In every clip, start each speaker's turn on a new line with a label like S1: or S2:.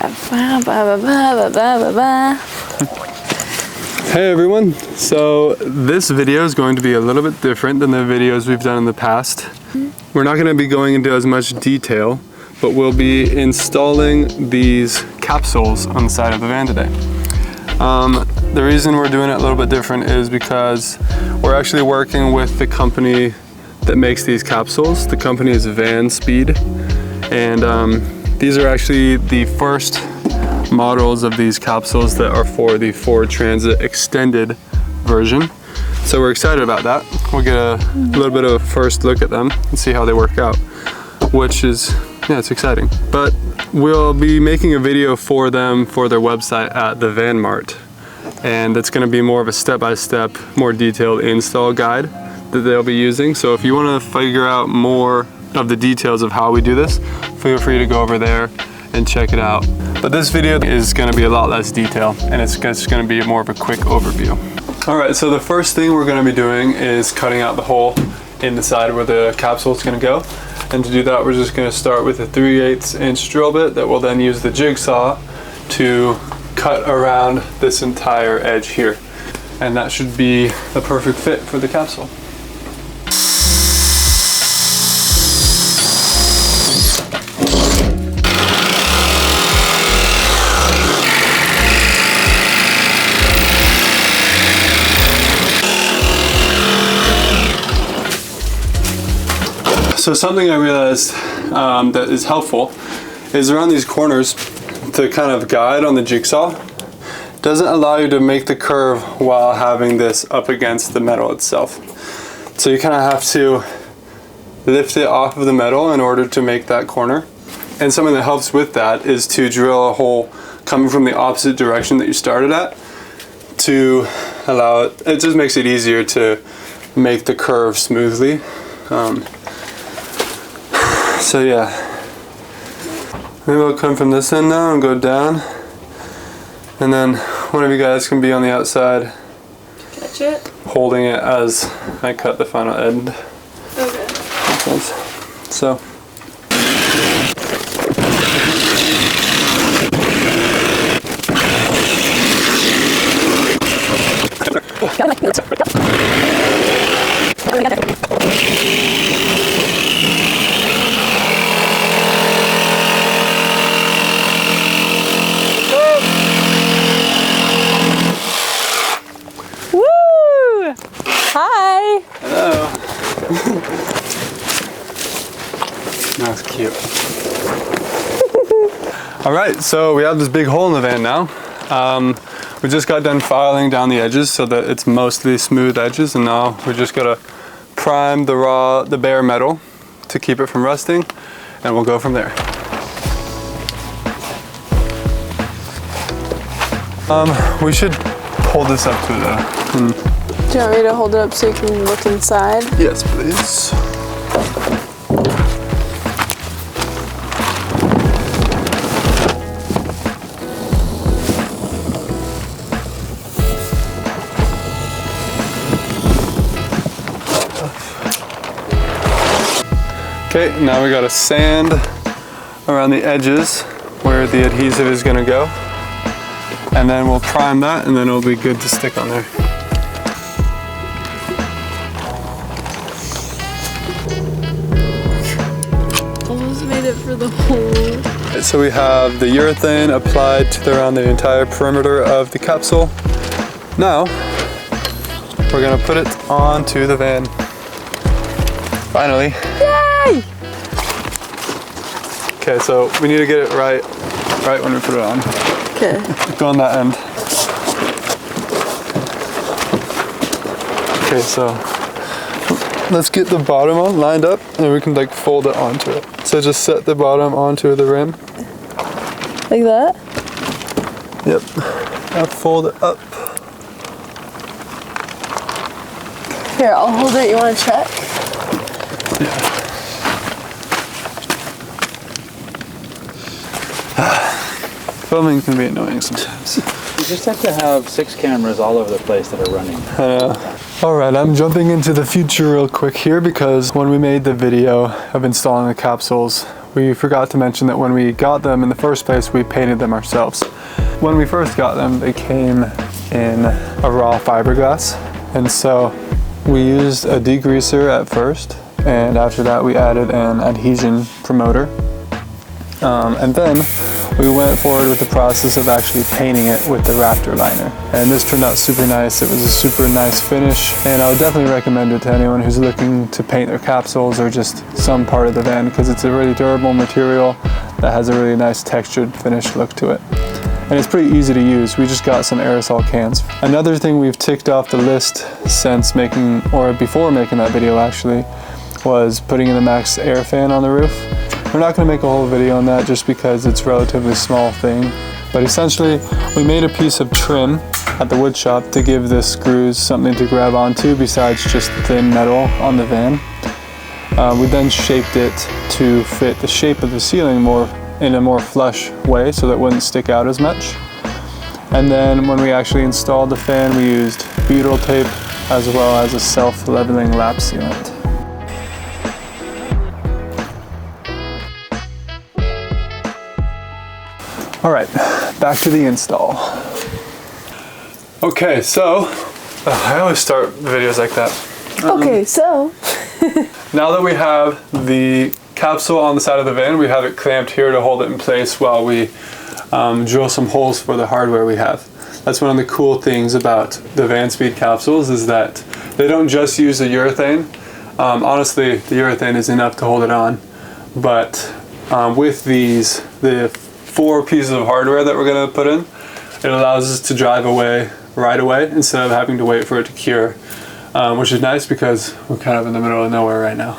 S1: Hey everyone, so this video is going to be a little bit different than the videos we've done in the past. We're not going to be going into as much detail, but we'll be installing these capsules on the side of the van today. The reason we're doing it a little bit different is because we're actually working with the company that makes these capsules. The company is Vanspeed, and these are actually the first models of these capsules that are for the Ford Transit extended version. So we're excited about that. We'll get a little bit of a first look at them and see how they work out, which is, yeah, it's exciting. But we'll be making a video for them for their website at the Van Mart. And it's gonna be more of a step-by-step, more detailed install guide that they'll be using. So if you wanna figure out more of the details of how we do this, feel free to go over there and check it out. But this video is gonna be a lot less detail, and it's just gonna be more of a quick overview. All right, so the first thing we're gonna be doing is cutting out the hole in the side where the capsule is gonna go. And to do that, we're just gonna start with a 3/8 inch drill bit that we'll then use the jigsaw to cut around this entire edge here. And that should be a perfect fit for the capsule. So something I realized that is helpful is around these corners to kind of guide on the jigsaw. Doesn't allow you to make the curve while having this up against the metal itself. So you kind of have to lift it off of the metal in order to make that corner. And something that helps with that is to drill a hole coming from the opposite direction that you started at to allow it. It just makes it easier to make the curve smoothly. So yeah, maybe I'll come from this end now and go down, and then one of you guys can be on the outside,
S2: catch it,
S1: holding it as I cut the final end.
S2: Okay.
S1: So.
S2: Hi!
S1: Hello. That's cute. All right, so we have this big hole in the van now. We just got done filing down the edges so that it's mostly smooth edges, and now we just gotta prime the bare metal to keep it from rusting, and we'll go from there. We should hold this up to the.
S2: Do you want me to hold it up so you can look inside?
S1: Yes, please. Okay, now we gotta sand around the edges where the adhesive is gonna go. And then we'll prime that, and then it'll be good to stick on there.
S2: For the hole.
S1: So we have the urethane applied around the entire perimeter of the capsule. Now, we're gonna put it onto the van. Finally.
S2: Yay!
S1: Okay, so we need to get it right when we put it on.
S2: Okay.
S1: Go on that end. Okay, so let's get the bottom on lined up, and we can like fold it onto it. So just set the bottom onto the rim.
S2: Like that?
S1: Yep. Now fold it up.
S2: Here, I'll hold it. You want to check?
S1: Yeah. Filming can be annoying sometimes.
S3: You just have to have 6 cameras all over the place that are running.
S1: Alright, I'm jumping into the future real quick here because when we made the video of installing the capsules, we forgot to mention that when we got them in the first place, we painted them ourselves. When we first got them, they came in a raw fiberglass. And so we used a degreaser at first, and after that we added an adhesion promoter. And then we went forward with the process of actually painting it with the Raptor liner. And this turned out super nice. It was a super nice finish, and I would definitely recommend it to anyone who's looking to paint their capsules or just some part of the van, because it's a really durable material that has a really nice textured finished look to it. And it's pretty easy to use. We just got some aerosol cans. Another thing we've ticked off the list since making, or before making that video actually, was putting in the max air fan on the roof. We're not gonna make a whole video on that just because it's a relatively small thing. But essentially, we made a piece of trim at the wood shop to give the screws something to grab onto besides just thin metal on the van. We then shaped it to fit the shape of the ceiling in a more flush way so that it wouldn't stick out as much. And then when we actually installed the fan, we used butyl tape as well as a self-leveling lap sealant. All right, back to the install. Okay, so I always start videos like that.
S2: Okay, so
S1: Now that we have the capsule on the side of the van, we have it clamped here to hold it in place while we drill some holes for the hardware we have. That's one of the cool things about the Vanspeed capsules, is that they don't just use the urethane. Honestly, the urethane is enough to hold it on, but with these, the 4 pieces of hardware that we're going to put in, it allows us to drive away right away instead of having to wait for it to cure, which is nice because we're kind of in the middle of nowhere right now.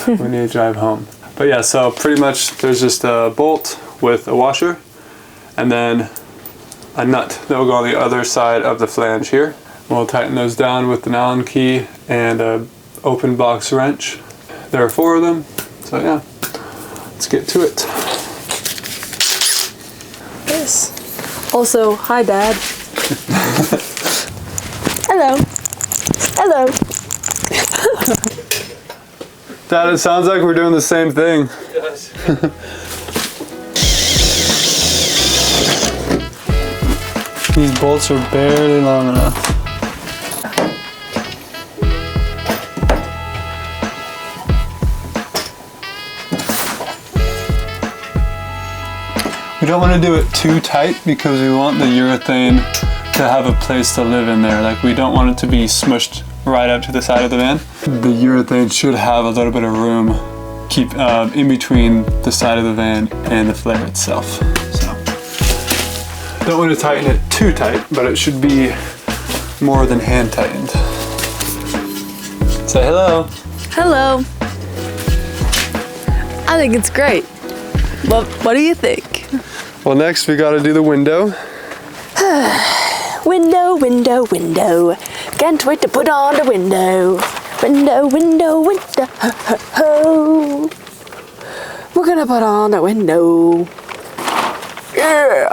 S1: We need to drive home. But yeah, so pretty much there's just a bolt with a washer and then a nut that will go on the other side of the flange here. We'll tighten those down with an Allen key and an open box wrench. There are 4 of them, so yeah, let's get to it.
S2: yes. Also, hi Dad. Hello. Hello.
S1: Dad, it sounds like we're doing the same thing.
S3: It does.
S1: These bolts are barely long enough. We don't want to do it too tight because we want the urethane to have a place to live in there. Like, we don't want it to be smushed right up to the side of the van. The urethane should have a little bit of room in between the side of the van and the flare itself. So, don't want to tighten it too tight, but it should be more than hand tightened. Say hello.
S2: Hello. I think it's great. What do you think?
S1: Well, next we got to do the window.
S2: Window, window, window. Can't wait to put on the window. Window, window, window. Ho, ho, ho. We're gonna put on the window. Yeah.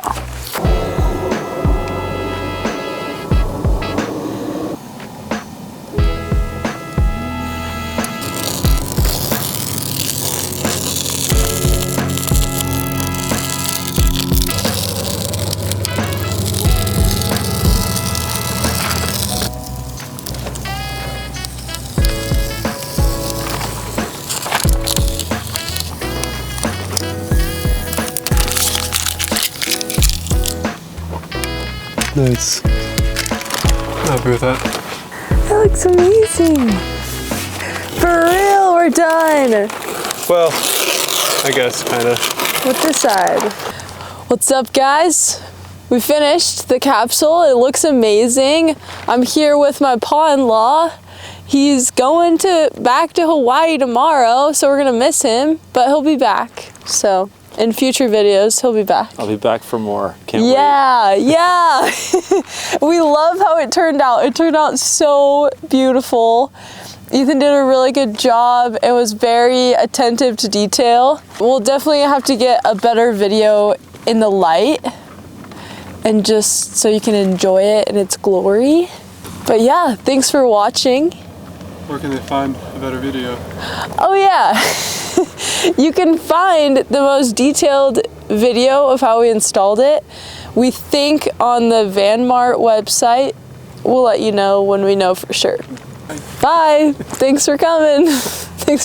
S1: Nice. Happy with that.
S2: That looks amazing. For real, we're done.
S1: Well, I guess kind of.
S2: With this side. What's up, guys? We finished the capsule. It looks amazing. I'm here with my pa-in-law. He's going back to Hawaii tomorrow, so we're gonna miss him, but he'll be back. So in future videos, he'll be back.
S3: I'll be back for more. Can't wait.
S2: Yeah. We love how it turned out. It turned out so beautiful. Ethan did a really good job. It was very attentive to detail. We'll definitely have to get a better video in the light and just so you can enjoy it in its glory. But yeah, thanks for watching.
S1: Where can they find a better video?
S2: Oh yeah. You can find the most detailed video of how we installed it, we think, on the VanMart website. We'll let you know when we know for sure. Bye. Thanks for coming. Thanks.